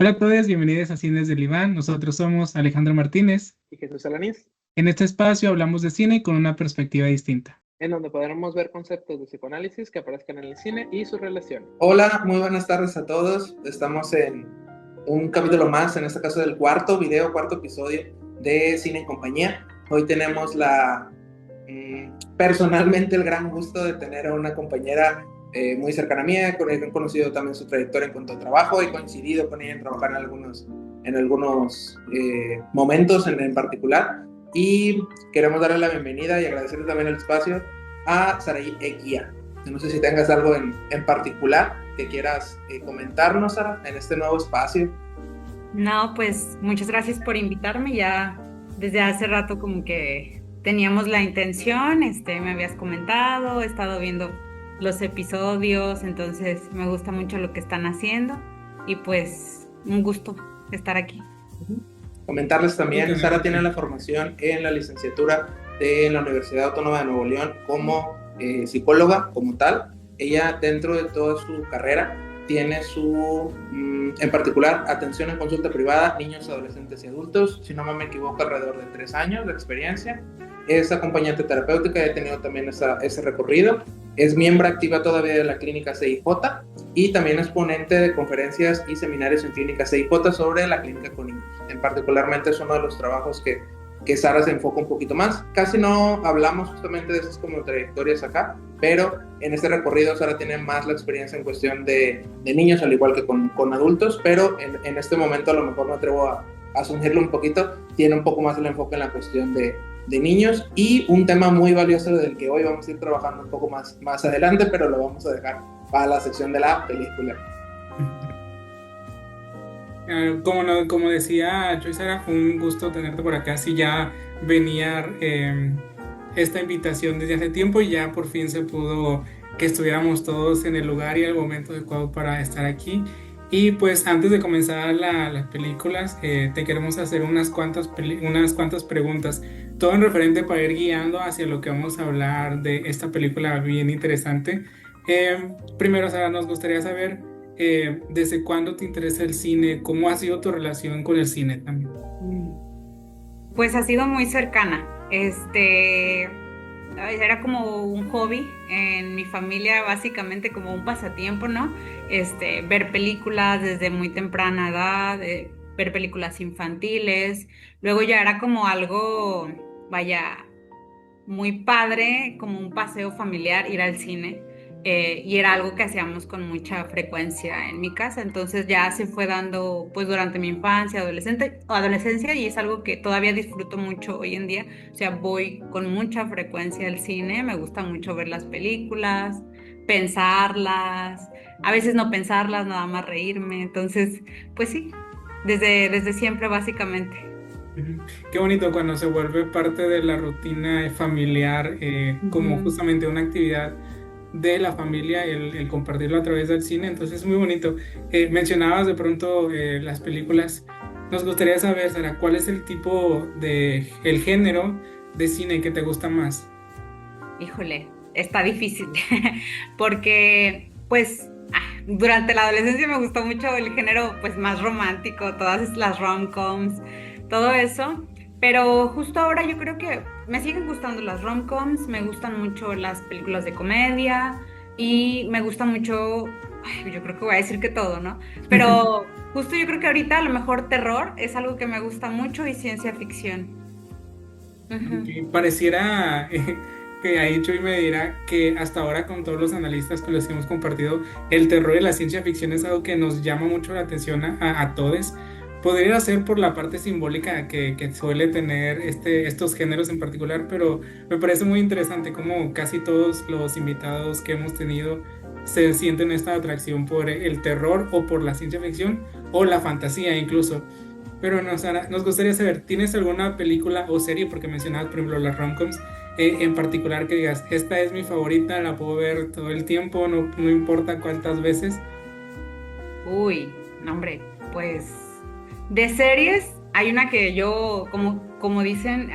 Hola a todos, bienvenidos a Cines del Iván. Nosotros somos Alejandro Martínez. Y Jesús Alanís, En este espacio hablamos de cine con una perspectiva distinta. en donde podremos ver conceptos de psicoanálisis que aparezcan en el cine y su relación. Hola, muy buenas tardes a todos. Estamos en un capítulo más, en este caso del cuarto episodio de Cine en Compañía. Hoy tenemos personalmente el gran gusto de tener a una compañera muy cercana a mí, con ella he conocido también su trayectoria en cuanto a trabajo, he coincidido con ella en trabajar en algunos momentos en particular, y queremos darle la bienvenida y agradecerle también el espacio a Saraí Eguía. No sé si tengas algo en particular que quieras comentarnos, Sara, en este nuevo espacio. No, pues muchas gracias por invitarme. Ya desde hace rato como que teníamos la intención, me habías comentado, he estado viendo los episodios, entonces me gusta mucho lo que están haciendo y pues un gusto estar aquí. Comentarles también, Sara tiene la formación en la licenciatura de la Universidad Autónoma de Nuevo León como psicóloga como tal. Ella, dentro de toda su carrera, tiene en particular atención en consulta privada, niños, adolescentes y adultos. Si no me equivoco, alrededor de 3 años de experiencia. Es acompañante terapéutica y ha tenido también ese recorrido. Es miembro activa todavía de la clínica CIJ y también es ponente de conferencias y seminarios en clínica CIJ sobre la clínica con niños. En particularmente es uno de los trabajos que Sara se enfoca un poquito más. Casi no hablamos justamente de esas como trayectorias acá, pero en este recorrido Sara tiene más la experiencia en cuestión de niños, al igual que con adultos, pero en este momento a lo mejor me atrevo a asumirlo un poquito, tiene un poco más el enfoque en la cuestión de niños, y un tema muy valioso del que hoy vamos a ir trabajando un poco más adelante, pero lo vamos a dejar para la sección de la película. Como decía Joy, Sara, fue un gusto tenerte por acá. Sí, ya venía esta invitación desde hace tiempo y ya por fin se pudo que estuviéramos todos en el lugar y el momento adecuado para estar aquí. Y pues antes de comenzar las películas, te queremos hacer unas cuantas preguntas, todo en referente para ir guiando hacia lo que vamos a hablar de esta película bien interesante. Primero, Sara, nos gustaría saber ¿desde cuándo te interesa el cine? ¿Cómo ha sido tu relación con el cine también? Pues ha sido muy cercana. Era como un hobby en mi familia, básicamente como un pasatiempo, ¿no? Ver películas desde muy temprana edad, ver películas infantiles. Luego ya era como algo, vaya, muy padre, como un paseo familiar, ir al cine. Y era algo que hacíamos con mucha frecuencia en mi casa, entonces ya se fue dando pues durante mi infancia, adolescencia, y es algo que todavía disfruto mucho hoy en día. O sea, voy con mucha frecuencia al cine, me gusta mucho ver las películas, pensarlas, a veces no pensarlas, nada más reírme, entonces pues sí, desde siempre básicamente. Qué bonito cuando se vuelve parte de la rutina familiar, como justamente una actividad de la familia, el compartirlo a través del cine. Entonces es muy bonito. Mencionabas de pronto las películas. Nos gustaría saber, Sara, ¿cuál es el género de cine que te gusta más? Híjole, está difícil porque pues durante la adolescencia me gustó mucho el género pues más romántico, todas las rom-coms, todo eso, pero justo ahora yo creo que me siguen gustando las rom-coms, me gustan mucho las películas de comedia y me gusta mucho, yo creo que voy a decir que todo, ¿no? Pero justo yo creo que ahorita a lo mejor terror es algo que me gusta mucho y ciencia ficción. Pareciera que ahí Chuy me dirá que hasta ahora, con todos los analistas con los que hemos compartido, el terror y la ciencia ficción es algo que nos llama mucho la atención a todos. Podría ser por la parte simbólica que suele tener estos géneros en particular, pero me parece muy interesante cómo casi todos los invitados que hemos tenido se sienten esta atracción por el terror o por la ciencia ficción o la fantasía incluso. Pero no, Sara, nos gustaría saber, ¿tienes alguna película o serie, porque mencionabas por ejemplo las romcoms, en particular que digas, esta es mi favorita, la puedo ver todo el tiempo, no importa cuántas veces? Uy, no, hombre, pues de series hay una que yo, como dicen,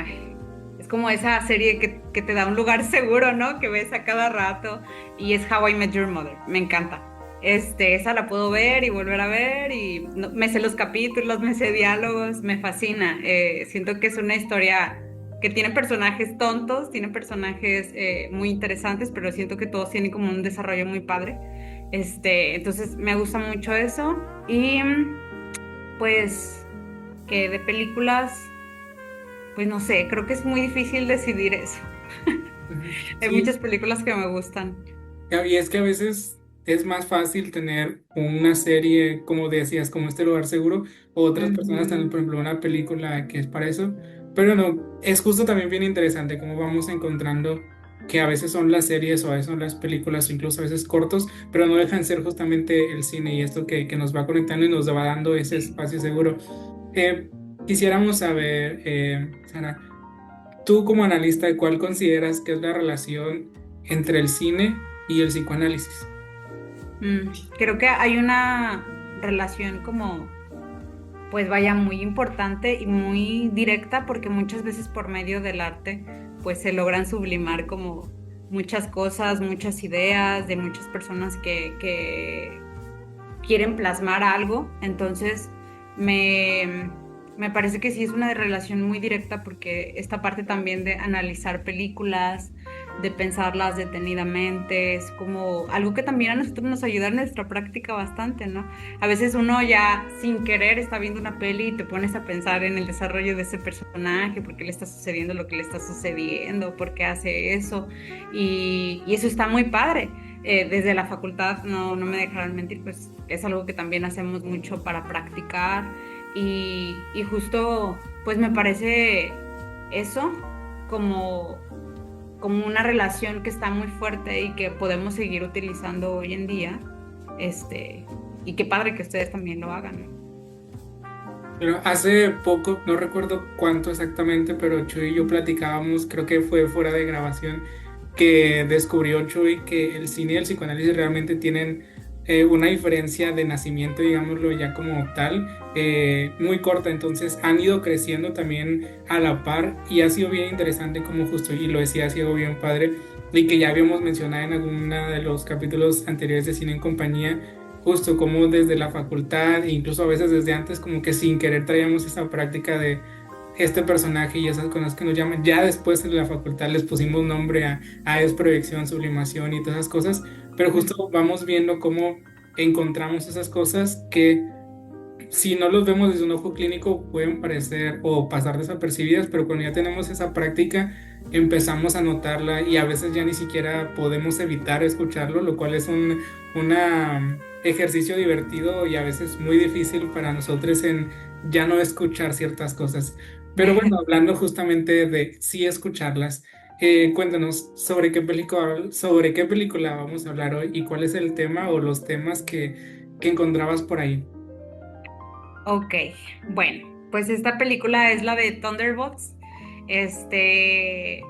es como esa serie que te da un lugar seguro, ¿no? Que ves a cada rato, y es How I Met Your Mother. Me encanta. Esa la puedo ver y volver a ver y me sé los capítulos, me sé diálogos, me fascina. Siento que es una historia que tiene personajes tontos, tiene personajes muy interesantes, pero siento que todos tienen como un desarrollo muy padre. Entonces me gusta mucho eso. Y pues que de películas, pues no sé, creo que es muy difícil decidir eso. Hay Sí, muchas películas que me gustan. y es que a veces es más fácil tener una serie, como decías, como este lugar seguro, o otras personas tienen, Ujú. por ejemplo, una película que es para eso. Pero no, es justo también bien interesante cómo vamos encontrando que a veces son las series o a veces son las películas, o incluso a veces cortos, pero no dejan ser justamente el cine y esto que nos va conectando y nos va dando ese espacio seguro. Eh, Quisiéramos saber, Sara, tú como analista, ¿cuál consideras que es la relación entre el cine y el psicoanálisis? Mm, Creo que hay una relación como, pues vaya, muy importante y muy directa porque muchas veces por medio del arte, pues se logran sublimar como muchas cosas, muchas ideas de muchas personas que quieren plasmar algo. Entonces, me, me parece que sí es una relación muy directa porque esta parte también de analizar películas, de pensarlas detenidamente, es como algo que también a nosotros nos ayuda en nuestra práctica bastante, ¿no? A veces uno ya sin querer está viendo una peli y te pones a pensar en el desarrollo de ese personaje, por qué le está sucediendo lo que le está sucediendo, por qué hace eso, y eso está muy padre. Desde la facultad, no me dejarán mentir, pues es algo que también hacemos mucho para practicar y justo pues me parece eso como, como una relación que está muy fuerte y que podemos seguir utilizando hoy en día, y qué padre que ustedes también lo hagan, ¿no? Pero hace poco, no recuerdo cuánto exactamente, pero Chuy y yo platicábamos, creo que fue fuera de grabación, que descubrió Chuy que el cine y el psicoanálisis realmente tienen una diferencia de nacimiento, digámoslo ya como tal, muy corta. Entonces han ido creciendo también a la par y ha sido bien interesante como justo, y lo decía, ha sido bien padre, y que ya habíamos mencionado en alguno de los capítulos anteriores de Cine en Compañía, justo como desde la facultad e incluso a veces desde antes como que sin querer traíamos esa práctica de este personaje y esas cosas que nos llaman. Ya después en la facultad les pusimos nombre a proyección, sublimación y todas esas cosas, pero justo vamos viendo cómo encontramos esas cosas que si no los vemos desde un ojo clínico pueden parecer o pasar desapercibidas, pero cuando ya tenemos esa práctica empezamos a notarla y a veces ya ni siquiera podemos evitar escucharlo, lo cual es un ejercicio divertido y a veces muy difícil para nosotros en ya no escuchar ciertas cosas. Pero bueno, hablando justamente de sí escucharlas, cuéntanos sobre qué película vamos a hablar hoy y cuál es el tema o los temas que encontrabas por ahí. Ok, bueno, pues esta película es la de Thunderbolts. Este,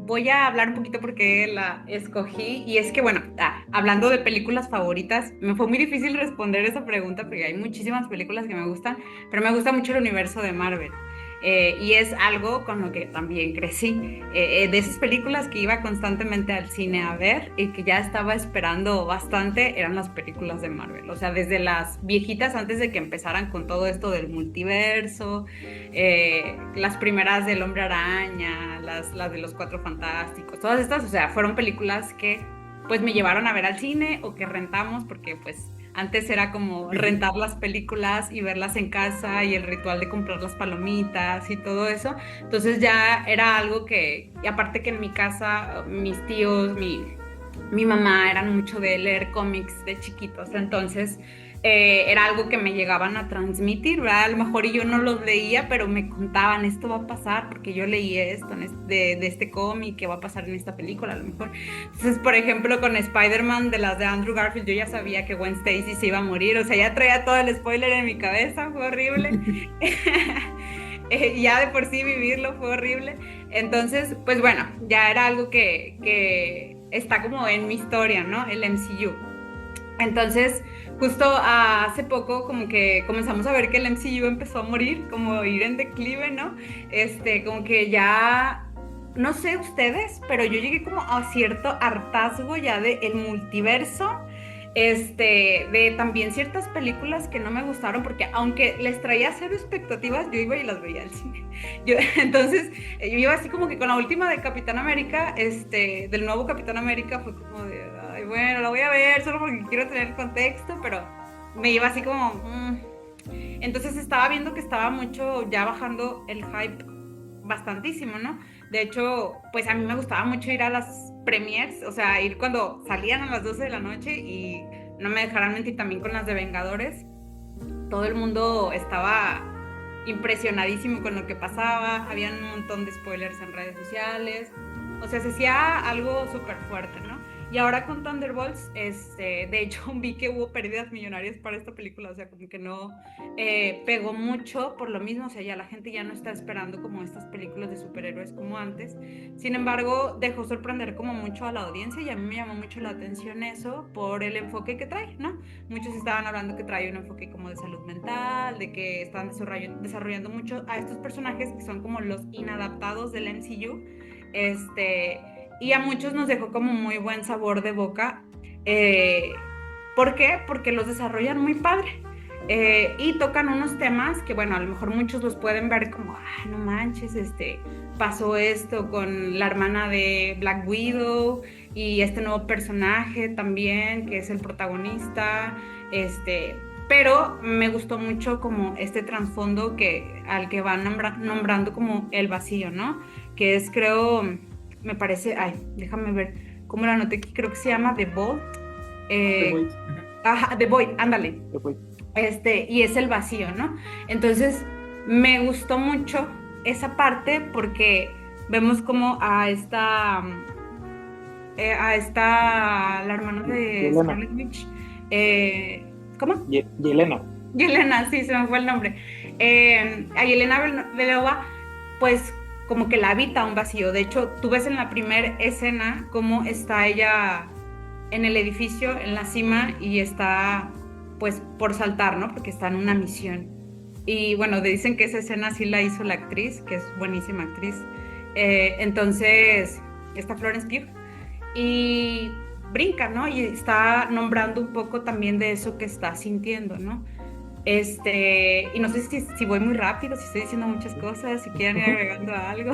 Voy a hablar un poquito porque la escogí y es que, bueno, hablando de películas favoritas, me fue muy difícil responder esa pregunta porque hay muchísimas películas que me gustan, pero me gusta mucho el universo de Marvel. Y es algo con lo que también crecí. De esas películas que iba constantemente al cine a ver y que ya estaba esperando bastante eran las películas de Marvel. O sea, desde las viejitas antes de que empezaran con todo esto del multiverso, las primeras del Hombre Araña, las de los Cuatro Fantásticos, todas estas, o sea, fueron películas que pues me llevaron a ver al cine o que rentamos porque pues antes era como rentar las películas y verlas en casa y el ritual de comprar las palomitas y todo eso. Entonces ya era algo que, y aparte que en mi casa mis tíos, mi mamá eran mucho de leer cómics de chiquitos, entonces era algo que me llegaban a transmitir, ¿verdad? A lo mejor y yo no los leía, pero me contaban, esto va a pasar porque yo leí esto de este cómic, que va a pasar en esta película, a lo mejor. Entonces, por ejemplo, con Spider-Man de las de Andrew Garfield, yo ya sabía que Gwen Stacy se iba a morir, o sea, ya traía todo el spoiler en mi cabeza, fue horrible. Ya de por sí vivirlo fue horrible. Entonces, pues bueno, ya era algo que está como en mi historia, ¿no? El MCU. Entonces, justo hace poco como que comenzamos a ver que el MCU empezó a morir, como ir en declive, ¿no? Como que ya, no sé ustedes, pero yo llegué como a cierto hartazgo ya del multiverso, De también ciertas películas que no me gustaron, porque aunque les traía cero expectativas, yo iba y las veía al cine. Entonces, yo iba así como que con la última de Capitán América, del nuevo Capitán América, fue como de, ay, bueno, la voy a ver solo porque quiero tener contexto, pero me iba así como... Entonces estaba viendo que estaba mucho ya bajando el hype bastantísimo, ¿no? De hecho, pues a mí me gustaba mucho ir a las premiers, o sea, ir cuando salían a las 12 de la noche y no me dejarán mentir también con las de Vengadores. Todo el mundo estaba impresionadísimo con lo que pasaba, habían un montón de spoilers en redes sociales, o sea, se hacía algo súper fuerte, ¿no? Y ahora con Thunderbolts, de hecho vi que hubo pérdidas millonarias para esta película, o sea, como que no pegó mucho por lo mismo, o sea, ya la gente ya no está esperando como estas películas de superhéroes como antes. Sin embargo, dejó sorprender como mucho a la audiencia y a mí me llamó mucho la atención eso por el enfoque que trae, ¿no? Muchos estaban hablando que trae un enfoque como de salud mental, de que están desarrollando mucho a estos personajes que son como los inadaptados del MCU, y a muchos nos dejó como muy buen sabor de boca. ¿Por qué? Porque los desarrollan muy padre. Y tocan unos temas que, bueno, a lo mejor muchos los pueden ver como, ah, no manches, pasó esto con la hermana de Black Widow y este nuevo personaje también, que es el protagonista, pero me gustó mucho como este trasfondo al que van nombrando como el vacío, ¿no? Que es, creo, me parece, ay, déjame ver cómo la anoté aquí, creo que se llama The Vault. The Void. Ajá, The Void, ándale. The Void. Y es el vacío, ¿no? Entonces, me gustó mucho esa parte porque vemos como a esta, la hermana de Scarlet Witch, ¿cómo? Yelena. Yelena, sí, se me fue el nombre. A Yelena Belova, pues como que la habita un vacío. De hecho, tú ves en la primera escena cómo está ella en el edificio, en la cima, y está pues por saltar, ¿no? Porque está en una misión. Y bueno, dicen que esa escena sí la hizo la actriz, que es buenísima actriz. Entonces, está Florence Pugh. Y brinca, ¿no? Y está nombrando un poco también de eso que está sintiendo, ¿no? Y no sé si voy muy rápido, si estoy diciendo muchas cosas, si quieren ir agregando algo.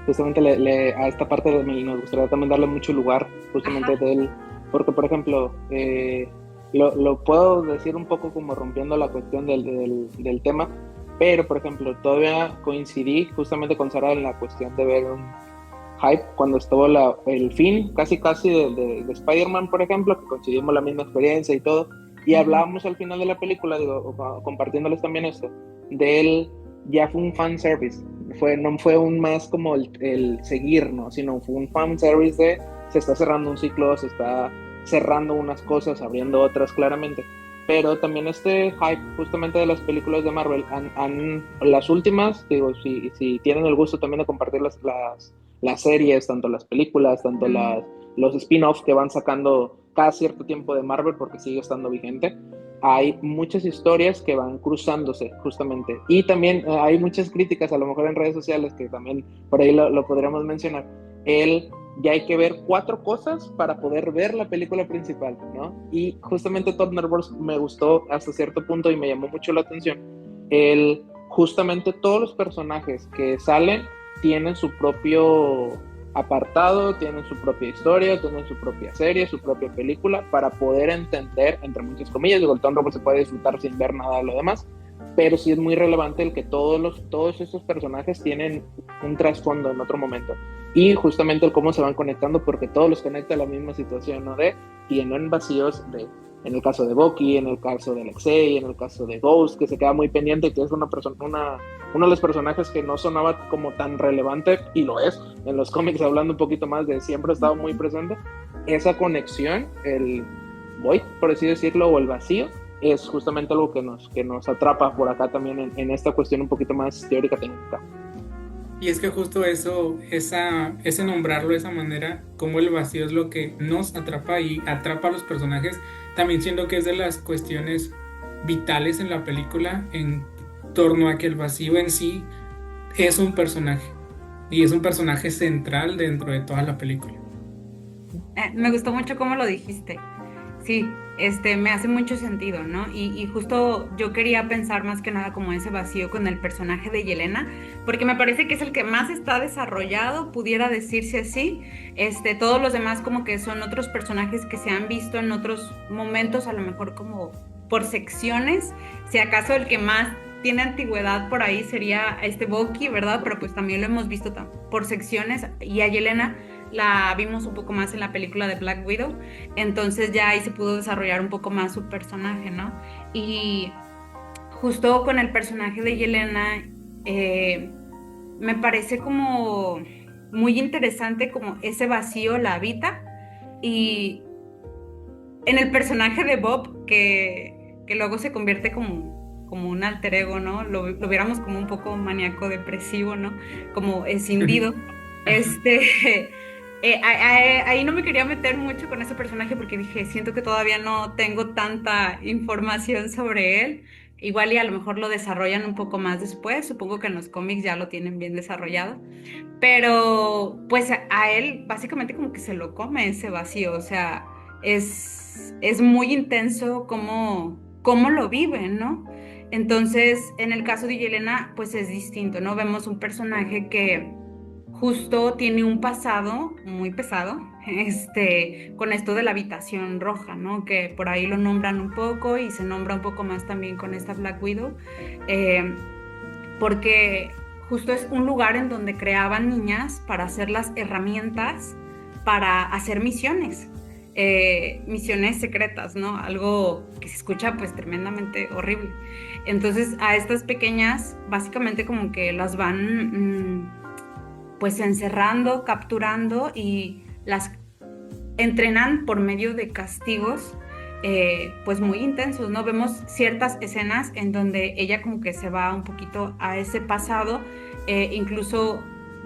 Justamente a esta parte nos gustaría también darle mucho lugar, justamente de él, porque por ejemplo, lo puedo decir un poco como rompiendo la cuestión del tema, pero por ejemplo, todavía coincidí justamente con Sara en la cuestión de ver un hype cuando estuvo el fin casi de Spider-Man, por ejemplo, que coincidimos la misma experiencia y todo. Y hablábamos al final de la película, digo, compartiéndoles también esto, de él ya fue un fan service, no fue un más como el seguir, ¿no? Sino fue un fan service de se está cerrando un ciclo, se está cerrando unas cosas, abriendo otras claramente. Pero también este hype justamente de las películas de Marvel, las últimas, digo, si tienen el gusto también de compartir las series, tanto las películas, tanto los spin-offs que van sacando cada cierto tiempo de Marvel porque sigue estando vigente, hay muchas historias que van cruzándose justamente, y también hay muchas críticas a lo mejor en redes sociales que también por ahí lo podríamos mencionar. Ya hay que ver 4 cosas para poder ver la película principal, ¿no? Y justamente Thunderbolts me gustó hasta cierto punto y me llamó mucho la atención. Justamente todos los personajes que salen tienen su propio apartado, tienen su propia historia, tienen su propia serie, su propia película, para poder entender, entre muchas comillas, digo, el Thunderbolts se puede disfrutar sin ver nada de lo demás, pero sí es muy relevante el que todos estos personajes tienen un trasfondo en otro momento, y justamente el cómo se van conectando, porque todos los conecta a la misma situación, ¿no? Tienen vacíos en el caso de Bucky, en el caso de Alexei, en el caso de Ghost, que se queda muy pendiente, que es uno de los personajes que no sonaba como tan relevante, y lo es, en los cómics, hablando un poquito más de siempre ha estado muy presente. Esa conexión, el void, por así decirlo, o el vacío, es justamente algo que nos atrapa por acá también en esta cuestión un poquito más teórica técnica. Y es que justo eso, ese nombrarlo de esa manera, como el vacío es lo que nos atrapa y atrapa a los personajes, también siento que es de las cuestiones vitales en la película, en torno a que el vacío en sí es un personaje, y es un personaje central dentro de toda la película. Me gustó mucho cómo lo dijiste. Sí, me hace mucho sentido, ¿no? Y justo yo quería pensar más que nada como ese vacío con el personaje de Yelena, porque me parece que es el que más está desarrollado, pudiera decirse así. Todos los demás como que son otros personajes que se han visto en otros momentos, a lo mejor como por secciones. Si acaso el que más tiene antigüedad por ahí sería Bucky, ¿verdad? Pero pues también lo hemos visto por secciones, y a Yelena la vimos un poco más en la película de Black Widow, entonces ya ahí se pudo desarrollar un poco más su personaje, ¿no? Y justo con el personaje de Yelena, me parece como muy interesante como ese vacío la habita, y en el personaje de Bob, que luego se convierte como un alter ego, ¿no? Lo viéramos como un poco maníaco depresivo, ¿no? Como escindido. Ahí no me quería meter mucho con ese personaje porque dije, siento que todavía no tengo tanta información sobre él. Igual y a lo mejor lo desarrollan un poco más después. Supongo que en los cómics ya lo tienen bien desarrollado. Pero pues a él básicamente como que se lo come ese vacío. O sea, es muy intenso cómo lo viven, ¿no? Entonces, en el caso de Yelena, pues es distinto, ¿no? Vemos un personaje que justo tiene un pasado muy pesado, con esto de la habitación roja, ¿no? Que por ahí lo nombran un poco y se nombra un poco más también con esta Black Widow, porque justo es un lugar en donde creaban niñas para hacer las herramientas para hacer misiones. Misiones secretas, ¿no? Algo que se escucha pues tremendamente horrible. Entonces a estas pequeñas básicamente como que las van pues encerrando, capturando, y las entrenan por medio de castigos pues muy intensos, ¿no? Vemos ciertas escenas en donde ella como que se va un poquito a ese pasado, incluso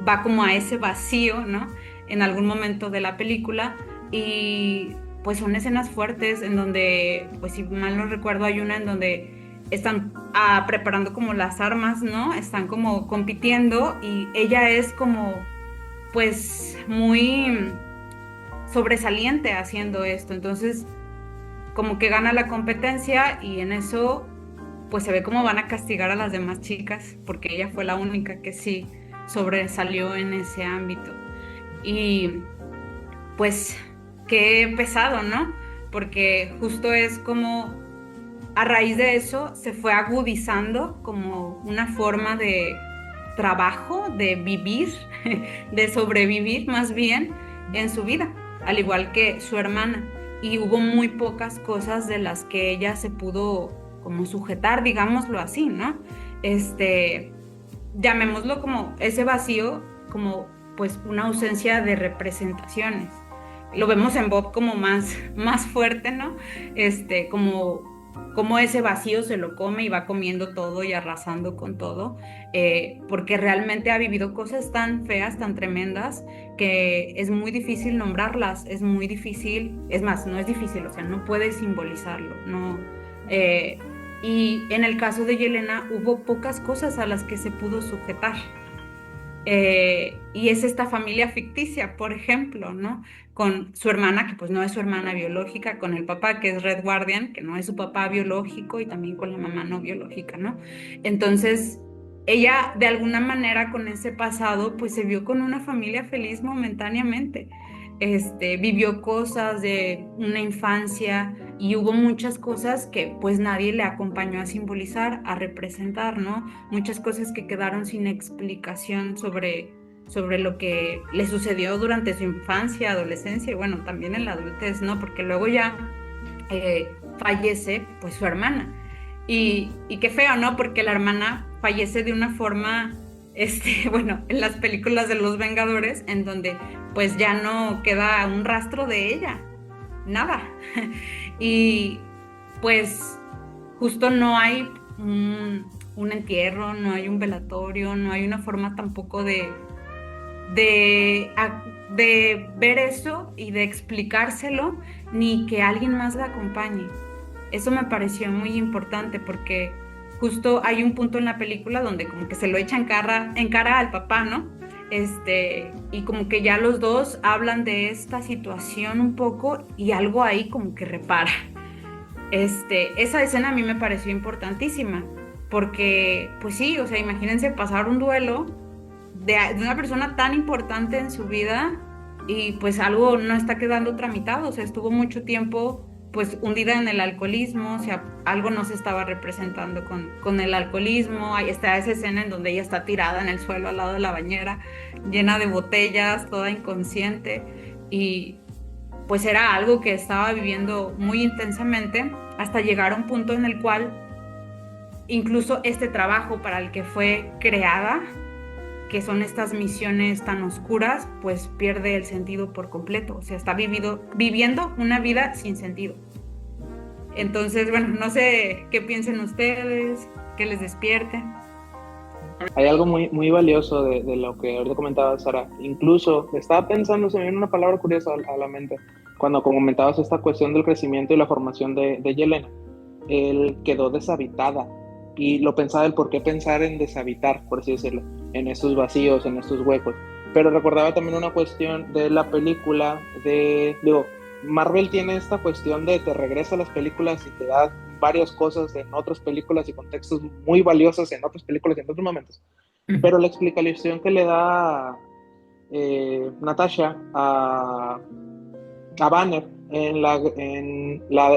va como a ese vacío, ¿no? En algún momento de la película, y pues son escenas fuertes en donde, pues si mal no recuerdo, hay una en donde están preparando como las armas, ¿no? Están como compitiendo y ella es como pues muy sobresaliente haciendo esto, entonces como que gana la competencia, y en eso pues se ve cómo van a castigar a las demás chicas porque ella fue la única que sí sobresalió en ese ámbito. Y pues qué pesado, ¿no? Porque justo es como a raíz de eso se fue agudizando como una forma de trabajo, de vivir, de sobrevivir más bien en su vida, al igual que su hermana. Y hubo muy pocas cosas de las que ella se pudo como sujetar, digámoslo así, ¿no? Llamémoslo como ese vacío, como pues una ausencia de representaciones. Lo vemos en Bob como más fuerte, ¿no? Como ese vacío se lo come y va comiendo todo y arrasando con todo, porque realmente ha vivido cosas tan feas, tan tremendas, que es muy difícil nombrarlas, es muy difícil, es más, no es difícil, o sea, no puedes simbolizarlo, no. Y en el caso de Yelena hubo pocas cosas a las que se pudo sujetar. Y es esta familia ficticia, por ejemplo, ¿no? Con su hermana, que pues no es su hermana biológica, con el papá, que es Red Guardian, que no es su papá biológico, y también con la mamá no biológica, ¿no? Entonces, ella de alguna manera con ese pasado, pues se vio con una familia feliz momentáneamente. Vivió cosas de una infancia y hubo muchas cosas que pues nadie le acompañó a simbolizar, a representar, ¿no? Muchas cosas que quedaron sin explicación sobre lo que le sucedió durante su infancia, adolescencia y bueno, también en la adultez, ¿no? Porque luego ya fallece pues su hermana. Y qué feo, ¿no? Porque la hermana fallece de una forma, bueno, en las películas de los Vengadores, en donde pues ya no queda un rastro de ella, nada. Y pues justo no hay un entierro, no hay un velatorio, no hay una forma tampoco de ver eso y de explicárselo, ni que alguien más la acompañe. Eso me pareció muy importante porque justo hay un punto en la película donde como que se lo echa en cara al papá, ¿no? y como que ya los dos hablan de esta situación un poco y algo ahí como que repara. Esa escena a mí me pareció importantísima, porque, pues sí, o sea, imagínense pasar un duelo de una persona tan importante en su vida y pues algo no está quedando tramitado, o sea, estuvo mucho tiempo pues hundida en el alcoholismo, o sea, algo no se estaba representando con el alcoholismo. Ahí está esa escena en donde ella está tirada en el suelo al lado de la bañera, llena de botellas, toda inconsciente, y pues era algo que estaba viviendo muy intensamente hasta llegar a un punto en el cual incluso este trabajo para el que fue creada, que son estas misiones tan oscuras, pues pierde el sentido por completo, o sea, está viviendo una vida sin sentido. Entonces, bueno, no sé qué piensen ustedes, qué les despierte. Hay algo muy, muy valioso de lo que ahorita comentaba Sara. Incluso estaba pensando, se me viene una palabra curiosa a la mente, cuando comentabas esta cuestión del crecimiento y la formación de Yelena. Él quedó deshabitada y lo pensaba el por qué pensar en deshabitar, por así decirlo, en estos vacíos, en estos huecos. Pero recordaba también una cuestión de la película Marvel tiene esta cuestión de te regresa a las películas y te da varias cosas en otras películas y contextos muy valiosos en otras películas y en otros momentos. Pero la explicación que le da Natasha a Banner en la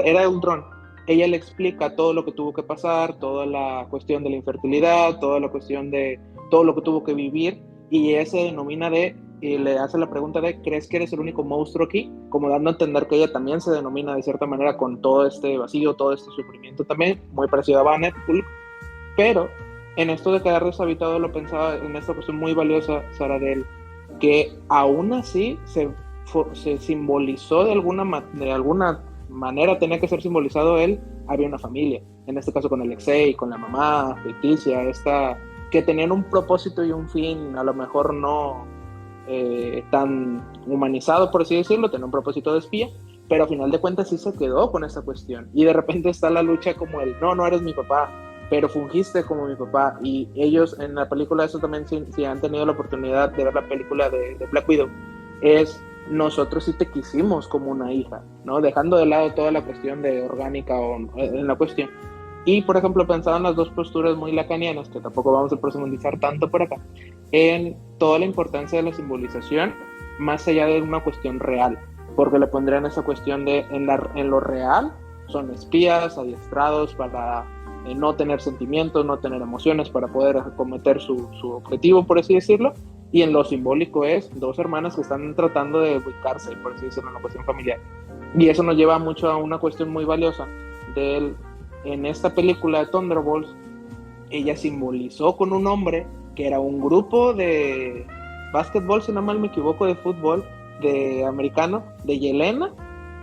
era de Ultron, ella le explica todo lo que tuvo que pasar, toda la cuestión de la infertilidad, toda la cuestión de todo lo que tuvo que vivir, y ella se denomina y le hace la pregunta de ¿crees que eres el único monstruo aquí? Como dando a entender que ella también se denomina de cierta manera con todo este vacío, todo este sufrimiento también, muy parecido a Banner, pero en esto de quedar deshabitado lo pensaba en esta cuestión muy valiosa, Sara, de él, que aún así se simbolizó de alguna manera, tenía que ser simbolizado él, había una familia, en este caso con Alexei, con la mamá ficticia, que tenían un propósito y un fin, a lo mejor no tan humanizado, por así decirlo, tenía un propósito de espía, pero a final de cuentas sí se quedó con esa cuestión, y de repente está la lucha como no eres mi papá, pero fungiste como mi papá, y ellos en la película, eso también si han tenido la oportunidad de ver la película de Black Widow, es nosotros sí te quisimos como una hija, ¿no? Dejando de lado toda la cuestión de orgánica en la cuestión. Y, por ejemplo, pensaba en las dos posturas muy lacanianas, que tampoco vamos a profundizar tanto por acá, en toda la importancia de la simbolización, más allá de una cuestión real, porque le pondrían esa cuestión de, en lo real, son espías adiestrados para no tener sentimientos, no tener emociones, para poder acometer su objetivo, por así decirlo, y en lo simbólico es dos hermanas que están tratando de ubicarse, por así decirlo, en la cuestión familiar. Y eso nos lleva mucho a una cuestión muy valiosa en esta película de Thunderbolts, ella simbolizó con un hombre que era un grupo de básquetbol, si no mal me equivoco, de fútbol, de americano, de Yelena,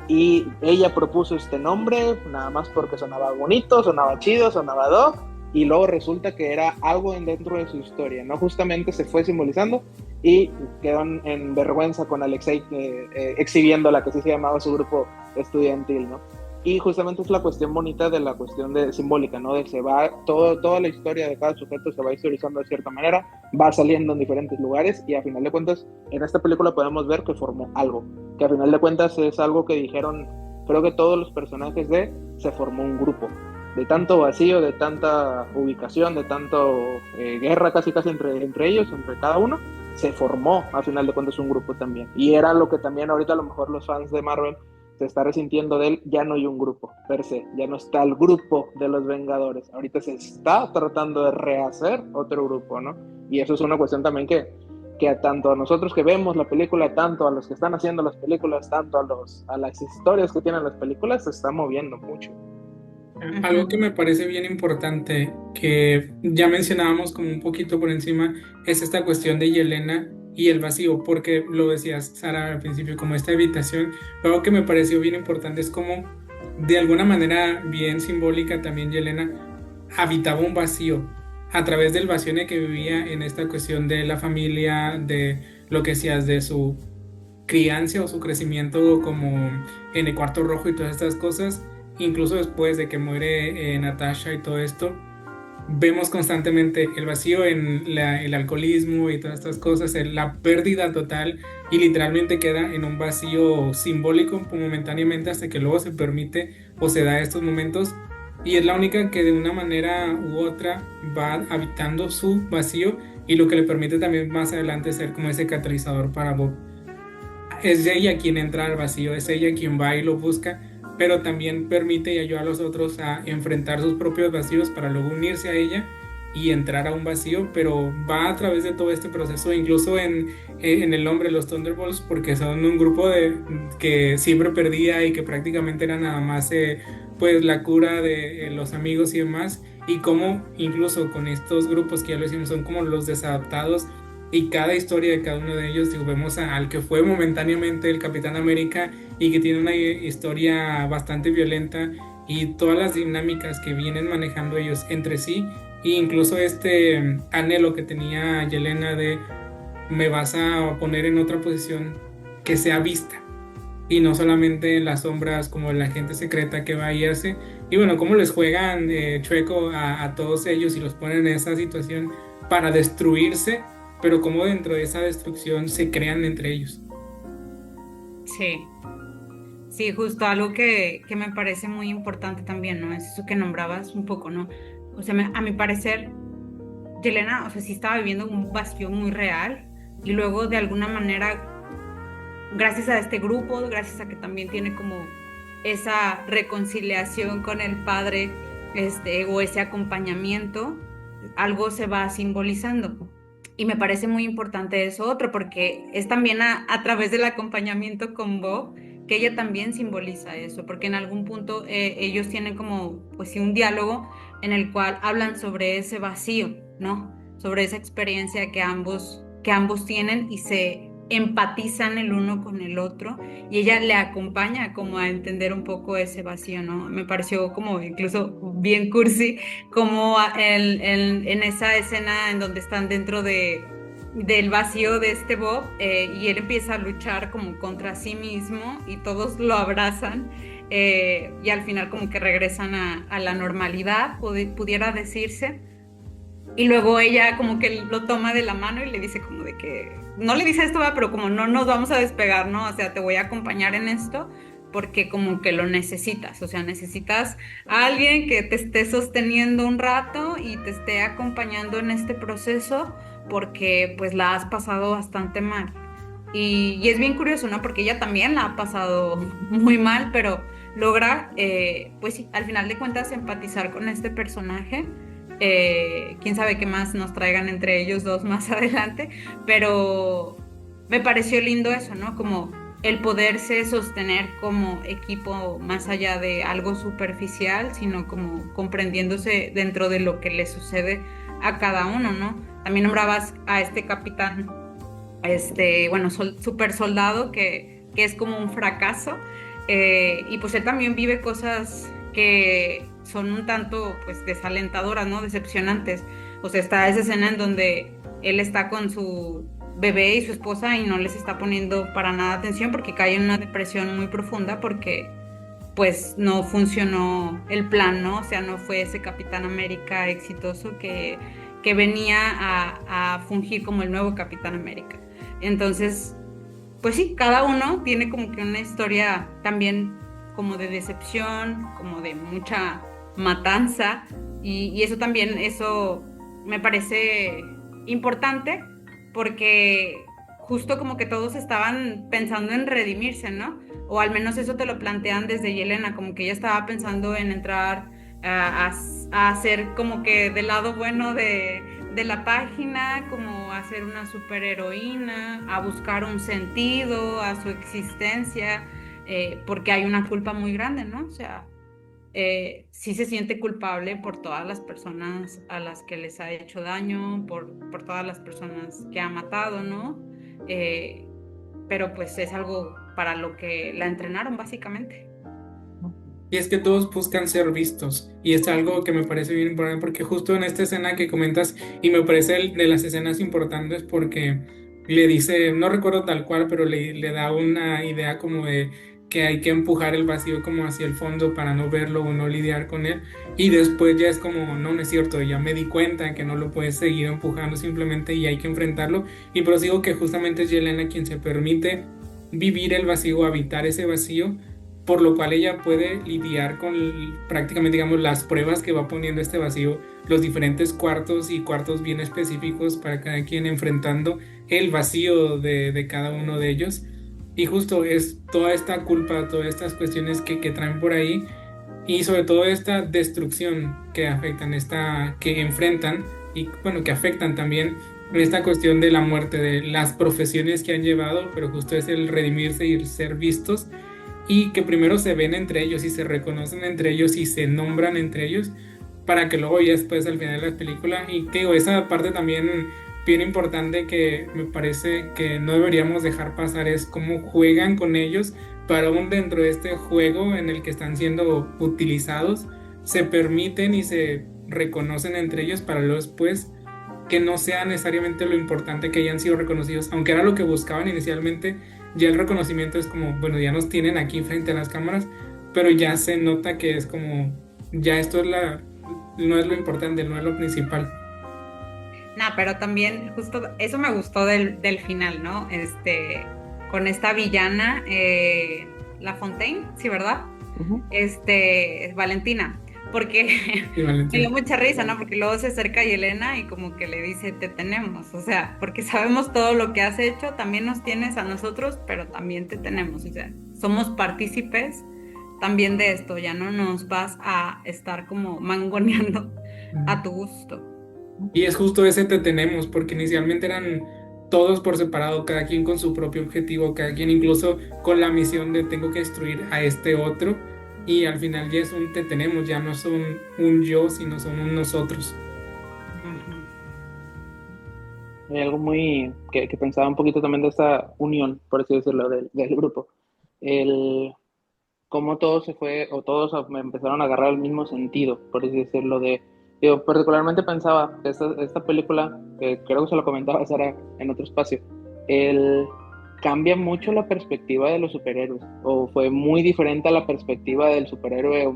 y ella propuso este nombre nada más porque sonaba bonito, sonaba chido, sonaba dog, y luego resulta que era algo dentro de su historia, ¿no? Justamente se fue simbolizando y quedó en vergüenza con Alexei exhibiendo la que sí se llamaba su grupo estudiantil, ¿no? Y justamente es la cuestión bonita de la cuestión simbólica, ¿no? De se va, toda la historia de cada sujeto se va historizando de cierta manera, va saliendo en diferentes lugares, y a final de cuentas, en esta película podemos ver que formó algo, que a final de cuentas es algo que dijeron, creo que todos los personajes se formó un grupo, de tanto vacío, de tanta ubicación, de tanto guerra casi entre ellos, entre cada uno, se formó a final de cuentas un grupo también, y era lo que también ahorita a lo mejor los fans de Marvel se está resintiendo de él, ya no hay un grupo per se, ya no está el grupo de los Vengadores, ahorita se está tratando de rehacer otro grupo, ¿no? Y eso es una cuestión también que tanto a nosotros que vemos la película, tanto a los que están haciendo las películas, tanto a las historias que tienen las películas, se está moviendo mucho. Algo que me parece bien importante, que ya mencionábamos como un poquito por encima, es esta cuestión de Yelena y el vacío, porque lo decías, Sara, al principio, como esta habitación. Algo que me pareció bien importante es como, de alguna manera bien simbólica también, Yelena habitaba un vacío a través del vacío en el que vivía, en esta cuestión de la familia, de lo que decías, de su crianza o su crecimiento como en el cuarto rojo y todas estas cosas, incluso después de que muere Natasha y todo esto. vemos constantemente el vacío en el alcoholismo y todas estas cosas, la pérdida total y literalmente queda en un vacío simbólico momentáneamente hasta que luego se permite o se da estos momentos y es la única que de una manera u otra va habitando su vacío y lo que le permite también más adelante ser como ese catalizador para Bob. Es ella quien entra al vacío, es ella quien va y lo busca, pero también permite y ayuda a los otros a enfrentar sus propios vacíos para luego unirse a ella y entrar a un vacío, pero va a través de todo este proceso, incluso en el nombre, los Thunderbolts, porque son un grupo que siempre perdía y que prácticamente era nada más pues la cura de los amigos y demás, y cómo incluso con estos grupos que ya lo decimos son como los desadaptados y cada historia de cada uno de ellos, digo, vemos al que fue momentáneamente el Capitán América y que tiene una historia bastante violenta y todas las dinámicas que vienen manejando ellos entre sí e incluso este anhelo que tenía Yelena de me vas a poner en otra posición que sea vista y no solamente en las sombras como la gente secreta que va y hace. Y bueno, cómo les juegan chueco a todos ellos y los ponen en esa situación para destruirse, pero cómo dentro de esa destrucción se crean entre ellos. Sí, sí, justo algo que me parece muy importante también, ¿no? Es eso que nombrabas un poco, ¿no? O sea, a mi parecer, Yelena, o sea, sí estaba viviendo un vacío muy real y luego de alguna manera, gracias a este grupo, gracias a que también tiene como esa reconciliación con el padre, o ese acompañamiento, algo se va simbolizando. Y me parece muy importante eso otro, porque es también a través del acompañamiento con Bob que ella también simboliza eso, porque en algún punto ellos tienen como, pues sí, un diálogo en el cual hablan sobre ese vacío, ¿no? Sobre esa experiencia que ambos tienen y se empatizan el uno con el otro y ella le acompaña como a entender un poco ese vacío, ¿no? Me pareció como incluso bien cursi, como en esa escena en donde están dentro del vacío de este Bob y él empieza a luchar como contra sí mismo y todos lo abrazan y al final como que regresan a la normalidad, pudiera decirse. Y luego ella como que lo toma de la mano y le dice como de que, no le dice esto, pero como no nos vamos a despegar, ¿no? O sea, te voy a acompañar en esto porque como que lo necesitas, o sea, necesitas a alguien que te esté sosteniendo un rato y te esté acompañando en este proceso porque pues la has pasado bastante mal. Y es bien curioso, ¿no? Porque ella también la ha pasado muy mal, pero logra, pues sí, al final de cuentas empatizar con este personaje. Quién sabe qué más nos traigan entre ellos dos más adelante, pero me pareció lindo eso, ¿no? Como el poderse sostener como equipo más allá de algo superficial, sino como comprendiéndose dentro de lo que le sucede a cada uno, ¿no? También nombrabas a este capitán, bueno, super soldado que es como un fracaso, y pues él también vive cosas que son un tanto pues desalentadoras, ¿no? Decepcionantes. O sea, está esa escena en donde él está con su bebé y su esposa y no les está poniendo para nada atención porque cae en una depresión muy profunda porque pues no funcionó el plan, ¿no? O sea, no fue ese Capitán América exitoso que venía a fungir como el nuevo Capitán América. Entonces, pues sí, cada uno tiene como que una historia también como de decepción, como de mucha matanza, y eso también, eso me parece importante, porque justo como que todos estaban pensando en redimirse, ¿no? O al menos eso te lo plantean desde Yelena, como que ella estaba pensando en entrar a hacer como que del lado bueno de la página, como a ser una superheroína, a buscar un sentido a su existencia, porque hay una culpa muy grande, ¿no? O sea, sí se siente culpable por todas las personas a las que les ha hecho daño, por todas las personas que ha matado, ¿no? Pero pues es algo para lo que la entrenaron básicamente. Y es que todos buscan ser vistos. Y es algo que me parece bien importante porque justo en esta escena que comentas, y me parece de las escenas importantes porque le dice, no recuerdo tal cual, pero le da una idea como de que hay que empujar el vacío como hacia el fondo para no verlo o no lidiar con él. Y después ya es como, no, no es cierto, ya me di cuenta que no lo puedes seguir empujando simplemente y hay que enfrentarlo. Y prosigo que justamente es Yelena quien se permite vivir el vacío, habitar ese vacío, por lo cual ella puede lidiar con prácticamente, digamos, las pruebas que va poniendo este vacío, los diferentes cuartos y cuartos bien específicos para cada quien enfrentando el vacío de cada uno de ellos. Y justo es toda esta culpa, todas estas cuestiones que traen por ahí y sobre todo esta destrucción que afectan, que enfrentan y bueno, que afectan también en esta cuestión de la muerte, de las profesiones que han llevado, pero justo es el redimirse y el ser vistos y que primero se ven entre ellos y se reconocen entre ellos y se nombran entre ellos para que luego ya después al final de la película y que digo, esa parte también bien importante que me parece que no deberíamos dejar pasar es cómo juegan con ellos, pero aún dentro de este juego en el que están siendo utilizados se permiten y se reconocen entre ellos para luego después que no sea necesariamente lo importante que hayan sido reconocidos, aunque era lo que buscaban inicialmente, ya el reconocimiento es como, bueno, ya nos tienen aquí frente a las cámaras, pero ya se nota que es como, ya esto es no es lo importante, no es lo principal. Nah, pero también justo eso me gustó del final, ¿no? Con esta villana, La Fontaine, sí, ¿verdad? Ujú. Valentina, porque Sí, me dio Valentina. mucha risa, ¿no? Porque luego se acerca a Yelena y como que le dice, te tenemos, o sea, porque sabemos todo lo que has hecho, también nos tienes a nosotros, pero también te tenemos, o sea, somos partícipes también de esto, ya no nos vas a estar como mangoneando a tu gusto. Y es justo ese te tenemos, porque inicialmente eran todos por separado, cada quien con su propio objetivo, cada quien incluso con la misión de tengo que destruir a este otro, y al final ya es un te tenemos, ya no son un yo, sino son un nosotros. Ujú. Hay algo muy que pensaba un poquito también de esta unión, por así decirlo, del grupo. El cómo todo se fue, o todos me empezaron a agarrar el mismo sentido, por así decirlo, yo particularmente pensaba que esta película, que creo que se lo comentaba a Sara en otro espacio, el, cambia mucho la perspectiva de los superhéroes, o fue muy diferente a la perspectiva del superhéroe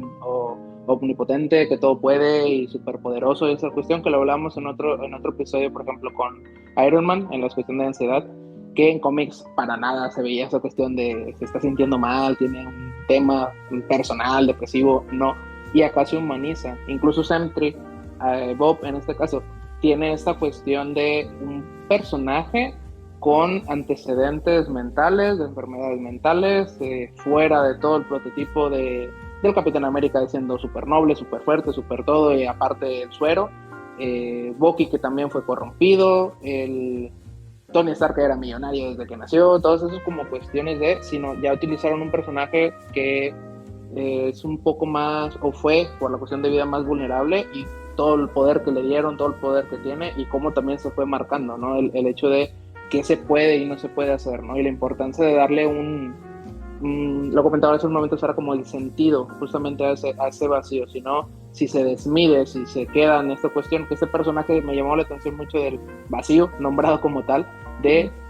omnipotente que todo puede y superpoderoso, esa cuestión que lo hablamos en otro episodio, por ejemplo, con Iron Man, en la cuestión de ansiedad, que en cómics para nada se veía esa cuestión de se está sintiendo mal, tiene un tema personal, depresivo, no. Y acá se humaniza. Incluso Sentry, Bob en este caso, tiene esta cuestión de un personaje con antecedentes mentales, de enfermedades mentales, fuera de todo el prototipo del Capitán América siendo súper noble, súper fuerte, súper todo, y aparte el suero. Bucky, que también fue corrompido, Tony Stark era millonario desde que nació, todas esas como cuestiones sino ya utilizaron un personaje que es un poco más, o fue por la cuestión de vida más vulnerable y todo el poder que le dieron, todo el poder que tiene y cómo también se fue marcando, ¿no? El hecho de qué se puede y no se puede hacer, ¿no? Y la importancia de darle lo comentaba hace un momento, era como el sentido justamente a ese vacío, si no, si se desmide, si se queda en esta cuestión, que este personaje me llamó la atención mucho del vacío, nombrado como tal,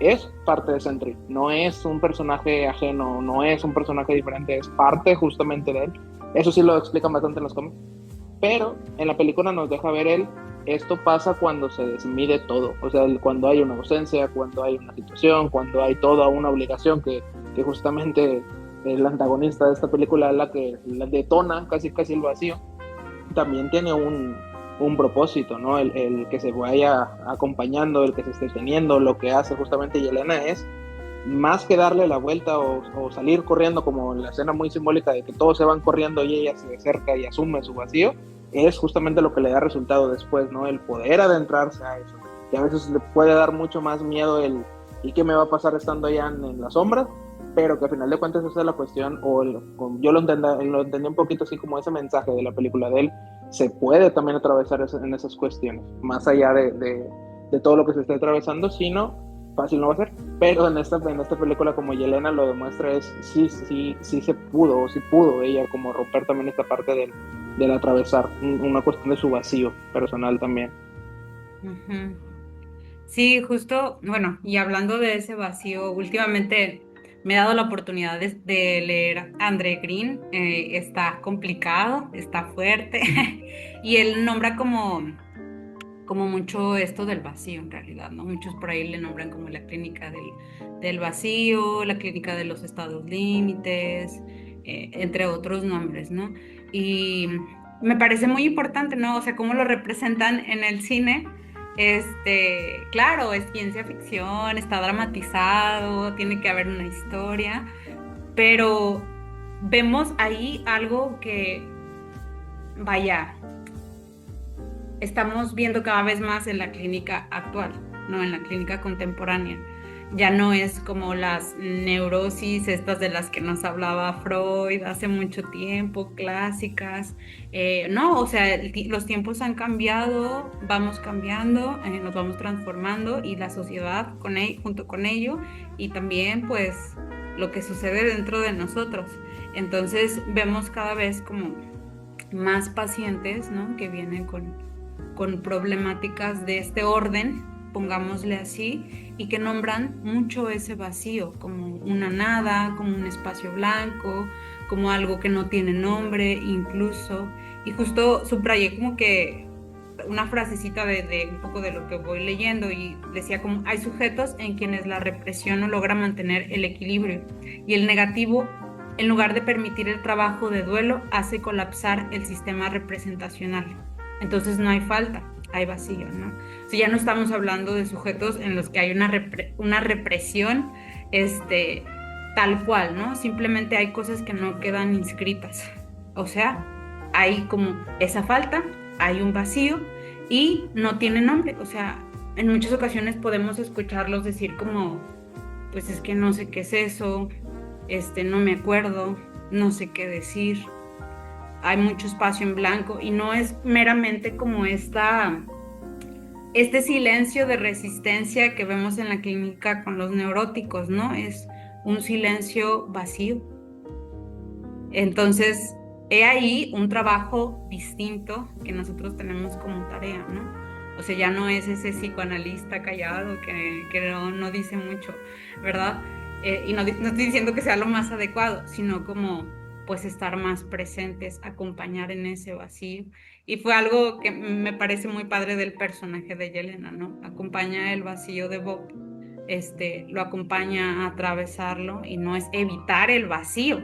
es parte de Sentry, no es un personaje ajeno, no es un personaje diferente, es parte justamente de él. Eso sí lo explican bastante en los cómics, pero en la película nos deja ver esto pasa cuando se desmide todo, o sea, cuando hay una ausencia, cuando hay una situación, cuando hay toda una obligación que justamente el antagonista de esta película es la detona casi casi el vacío, también tiene un propósito, ¿no? El que se vaya acompañando, el que se esté teniendo, lo que hace justamente Yelena es más que darle la vuelta o salir corriendo como la escena muy simbólica de que todos se van corriendo y ella se acerca y asume su vacío, es justamente lo que le da resultado después, ¿no? El poder adentrarse a eso, que a veces le puede dar mucho más miedo ¿y qué me va a pasar estando allá en la sombra? Pero que al final de cuentas esa es la cuestión, yo lo entendí un poquito así como ese mensaje de la película de él, se puede también atravesar en esas cuestiones, más allá de todo lo que se esté atravesando, sino fácil no va a ser, pero en esta película como Yelena lo demuestra sí se pudo, o sí pudo ella como romper también esta parte del atravesar, una cuestión de su vacío personal también. Ujú. Sí, justo, bueno, y hablando de ese vacío, últimamente Me he dado la oportunidad de leer a André Green, está complicado, está fuerte, y él nombra como mucho esto del vacío en realidad, ¿no? Muchos por ahí le nombran como la clínica del vacío, la clínica de los estados límites, entre otros nombres, ¿no? Y me parece muy importante, ¿no? O sea, cómo lo representan en el cine. Claro, es ciencia ficción, está dramatizado, tiene que haber una historia, pero vemos ahí algo que, vaya, estamos viendo cada vez más en la clínica actual, no en la clínica contemporánea. Ya no es como las neurosis, estas de las que nos hablaba Freud hace mucho tiempo, clásicas. No, o sea, los tiempos han cambiado, vamos cambiando, nos vamos transformando y la sociedad junto con ello y también pues lo que sucede dentro de nosotros. Entonces vemos cada vez como más pacientes, ¿no? Que vienen con problemáticas de este orden, pongámosle así, y que nombran mucho ese vacío, como una nada, como un espacio blanco, como algo que no tiene nombre incluso. Y justo subrayé como que una frasecita de un poco de lo que voy leyendo y decía como hay sujetos en quienes la represión no logra mantener el equilibrio y el negativo, en lugar de permitir el trabajo de duelo, hace colapsar el sistema representacional. Entonces no hay falta, hay vacío, ¿no? O sea, ya no estamos hablando de sujetos en los que hay una represión, tal cual, ¿no? Simplemente hay cosas que no quedan inscritas. O sea, hay como esa falta, hay un vacío y no tiene nombre. O sea, en muchas ocasiones podemos escucharlos decir como, pues es que no sé qué es eso, no me acuerdo, no sé qué decir. Hay mucho espacio en blanco y no es meramente como este silencio de resistencia que vemos en la clínica con los neuróticos, ¿no? Es un silencio vacío. Entonces, he ahí un trabajo distinto que nosotros tenemos como tarea, ¿no? O sea, ya no es ese psicoanalista callado que no dice mucho, ¿verdad? Y no estoy diciendo que sea lo más adecuado, sino como pues estar más presentes, acompañar en ese vacío. Y fue algo que me parece muy padre del personaje de Yelena, ¿no? Acompaña el vacío de Bob, lo acompaña a atravesarlo y no es evitar el vacío,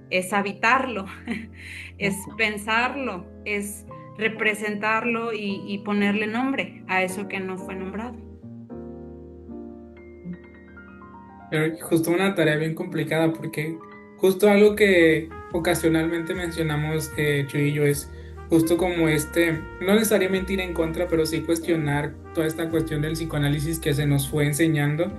es habitarlo, es pensarlo, es representarlo y ponerle nombre a eso que no fue nombrado. Pero justo una tarea bien complicada porque justo algo que ocasionalmente mencionamos Chuy y yo es justo como no necesariamente ir en contra, pero sí cuestionar toda esta cuestión del psicoanálisis que se nos fue enseñando.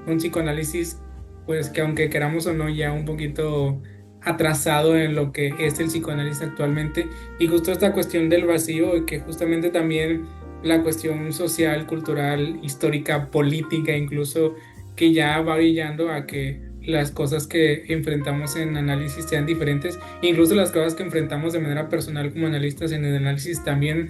Un psicoanálisis pues que aunque queramos o no ya un poquito atrasado en lo que es el psicoanálisis actualmente y justo esta cuestión del vacío y que justamente también la cuestión social, cultural, histórica, política incluso que ya va brillando a que las cosas que enfrentamos en análisis sean diferentes, incluso las cosas que enfrentamos de manera personal como analistas en el análisis también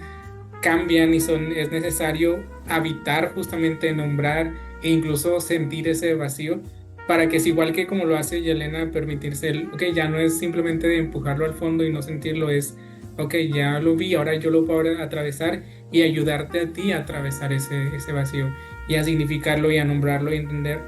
cambian y es necesario habitar, justamente nombrar e incluso sentir ese vacío para que es igual que como lo hace Yelena, permitirse ok, ya no es simplemente de empujarlo al fondo y no sentirlo, es ok, ya lo vi, ahora yo lo puedo atravesar y ayudarte a ti a atravesar ese vacío y a significarlo y a nombrarlo y entender,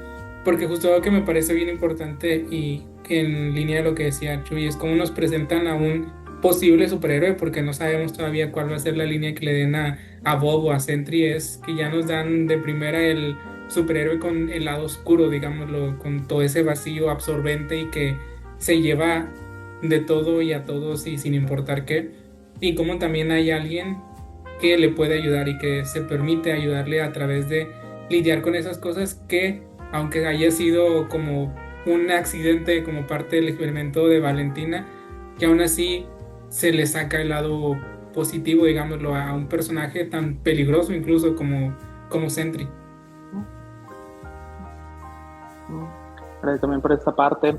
porque justo algo que me parece bien importante y en línea de lo que decía Chuy es cómo nos presentan a un posible superhéroe, porque no sabemos todavía cuál va a ser la línea que le den a Bob o a Sentry, es que ya nos dan de primera el superhéroe con el lado oscuro, digámoslo, con todo ese vacío absorbente y que se lleva de todo y a todos y sin importar qué, y como también hay alguien que le puede ayudar y que se permite ayudarle a través de lidiar con esas cosas que, aunque haya sido como un accidente como parte del experimento de Valentina, que aún así se le saca el lado positivo, digámoslo, a un personaje tan peligroso incluso como Sentry. Gracias también por esta parte.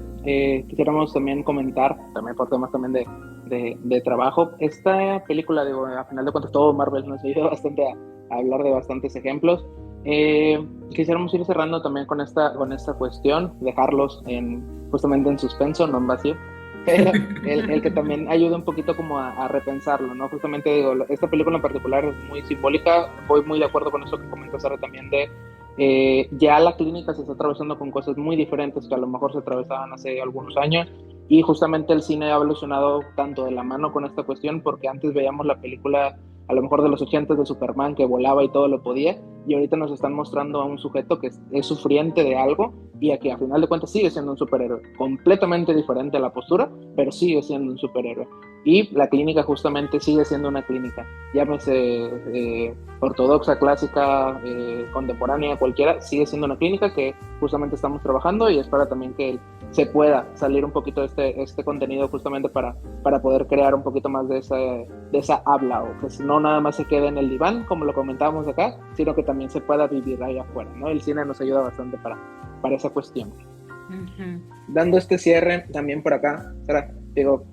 Quisiéramos también comentar, también por temas también de trabajo, esta película, digo, a final de cuentas todo Marvel nos ayuda bastante a hablar de bastantes ejemplos. Quisiéramos ir cerrando también con esta cuestión, dejarlos justamente en suspenso, no en vacío, pero el que también ayude un poquito como a repensarlo, ¿no? Justamente digo, esta película en particular es muy simbólica, voy muy de acuerdo con eso que comentas ahora también de ya la clínica se está atravesando con cosas muy diferentes que a lo mejor se atravesaban hace algunos años, y justamente el cine ha evolucionado tanto de la mano con esta cuestión, porque antes veíamos la película a lo mejor de los 80 de Superman que volaba y todo lo podía, y ahorita nos están mostrando a un sujeto que es sufriente de algo y a que a final de cuentas sigue siendo un superhéroe, completamente diferente a la postura, pero sigue siendo un superhéroe. Y la clínica justamente sigue siendo una clínica, llámese ortodoxa, clásica, contemporánea, cualquiera, sigue siendo una clínica que justamente estamos trabajando, y espero también que se pueda salir un poquito de este contenido justamente para poder crear un poquito más de esa habla, o que no nada más se quede en el diván, como lo comentábamos acá, sino que también se pueda vivir ahí afuera, ¿no? El cine nos ayuda bastante para esa cuestión. Ujú. Dando este cierre también por acá, Sara, digo,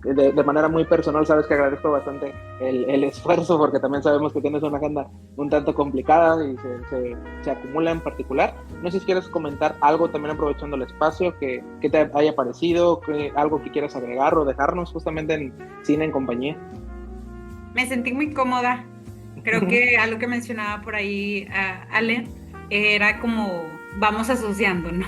de manera muy personal, sabes que agradezco bastante el esfuerzo, porque también sabemos que tienes una agenda un tanto complicada y se acumula en particular. No sé si quieres comentar algo también aprovechando el espacio que te haya parecido, algo que quieras agregar o dejarnos justamente en Cine en Compañía. Me sentí muy cómoda. Creo que algo que mencionaba por ahí Ale era como vamos asociando, ¿no?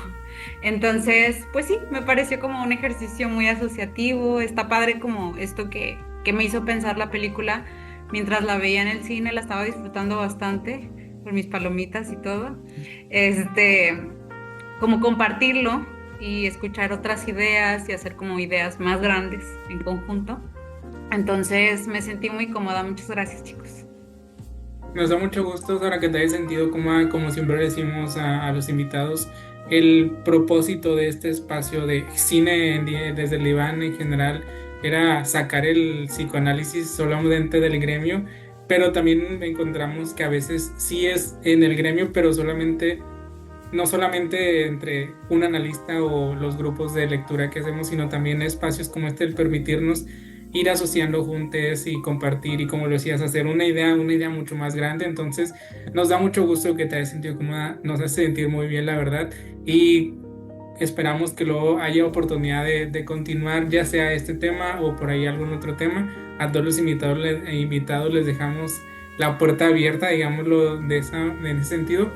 Entonces, pues sí, me pareció como un ejercicio muy asociativo. Está padre como esto que me hizo pensar la película mientras la veía en el cine, la estaba disfrutando bastante con mis palomitas y todo. Este, como compartirlo y escuchar otras ideas y hacer como ideas más grandes en conjunto. Entonces me sentí muy cómoda. Muchas gracias, chicos. Nos da mucho gusto, Sara, que te haya sentido como siempre decimos a los invitados. El propósito de este espacio de cine desde el diván en general era sacar el psicoanálisis solamente del gremio, pero también encontramos que a veces sí es en el gremio, pero no solamente entre un analista o los grupos de lectura que hacemos, sino también espacios como este, el permitirnos ir asociando juntos y compartir y, como lo decías, hacer una idea mucho más grande. Entonces nos da mucho gusto que te hayas sentido cómoda, nos hace sentir muy bien, la verdad, y esperamos que luego haya oportunidad de continuar, ya sea este tema o por ahí algún otro tema. A todos los invitados les dejamos la puerta abierta, digámoslo en ese sentido,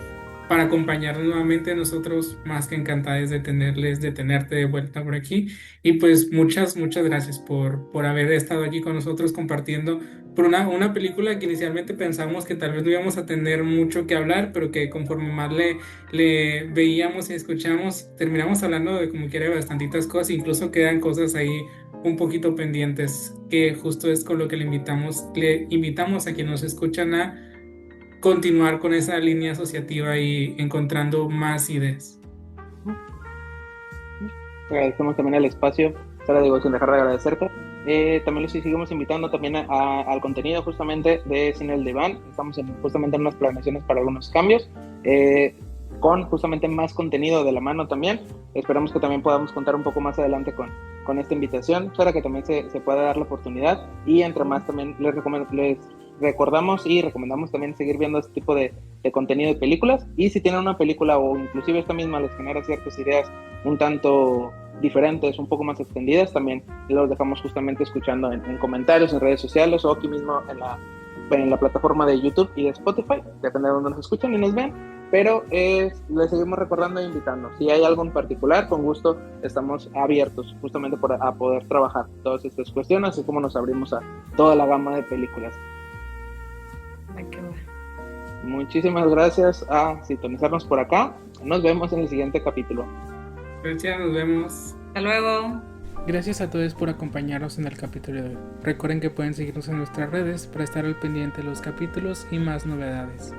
para acompañarnos nuevamente. Nosotros más que encantados de tenerte de vuelta por aquí. Y pues muchas gracias por haber estado aquí con nosotros compartiendo por una película que inicialmente pensamos que tal vez no íbamos a tener mucho que hablar, pero que conforme más le veíamos y escuchamos, terminamos hablando de como quiera de bastantitas cosas, incluso quedan cosas ahí un poquito pendientes, que justo es con lo que le invitamos a quienes nos escuchan a continuar con esa línea asociativa y encontrando más ideas. Agradecemos también el espacio, Sara, digo, sin dejar de agradecerte. También los seguimos invitando también al contenido justamente de Cine El Diván. Estamos justamente en unas planeaciones para algunos cambios, con justamente más contenido de la mano también. Esperamos que también podamos contar un poco más adelante con esta invitación, para que también se pueda dar la oportunidad, y entre más también les recordamos y recomendamos también seguir viendo este tipo de contenido de películas, y si tienen una película o inclusive esta misma les genera ciertas ideas un tanto diferentes, un poco más extendidas, también los dejamos justamente escuchando en comentarios, en redes sociales, o aquí mismo en la plataforma de YouTube y de Spotify, depende de donde nos escuchen y nos ven, pero les seguimos recordando e invitando. Si hay algo en particular, con gusto estamos abiertos justamente a poder trabajar todas estas cuestiones, así como nos abrimos a toda la gama de películas. Ay, qué bueno. Muchísimas gracias a sintonizarnos por acá. Nos vemos en el siguiente capítulo. Gracias, nos vemos. Hasta luego. Gracias a todos por acompañarnos en el capítulo de hoy. Recuerden que pueden seguirnos en nuestras redes para estar al pendiente de los capítulos y más novedades.